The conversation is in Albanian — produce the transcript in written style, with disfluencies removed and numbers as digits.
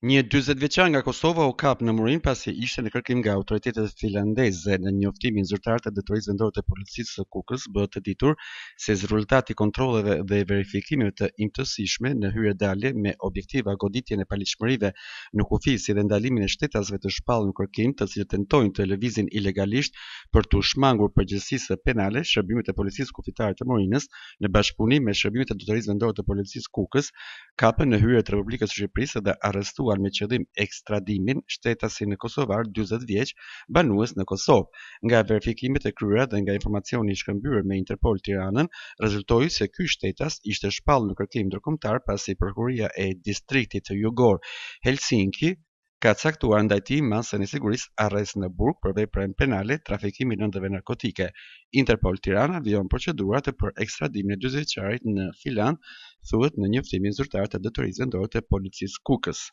Një 40 vjeçar nga Kosova u kap në Murin pasi ishte në kërkim nga autoritetet finlandeze. Në një njoftimin zyrtar të drejtorisë vendore të policisë së Kukës bëhet e ditur se zyrtari i kontrolleve dhe verifikimeve të imtësishme në hyrje-dalje me objektiva goditjen e paligjshmërive në kufi si dhe ndalimin e shtetasëve të shpallur në kërkim, të cilët tentojnë të lëvizin ilegalisht për t'u shmangur përgjegjësisë penale, shërbimet e policisë kufitare të Murinës në bashkëpunim me shërbimet e drejtorisë vendore të policisë Kukës kapën në hyrje të Republikës së Shqipërisë dhe arrestuan me qëllim ekstradimin shtetasin kosovar 40 vjeç banues në Kosovë. Nga verifikimet e kryera dhe nga informacioni i shkëmbyer me Interpol Tiranën, rezultoi se ky shtetas ishte shpallur në kërkim ndërkombëtar pasi prokuroria e distriktit të Jugor Helsinki ka caktuar ndaj tij masën e sigurisë arrest në burg për veprën penale trafikimin ëndrrave narkotike. Interpol Tirana vjon procedurat për ekstradimin e 40 vjeçarit në Finland, thuhet në njoftimin zyrtar të drejtorisë vendore të policisë Kukës.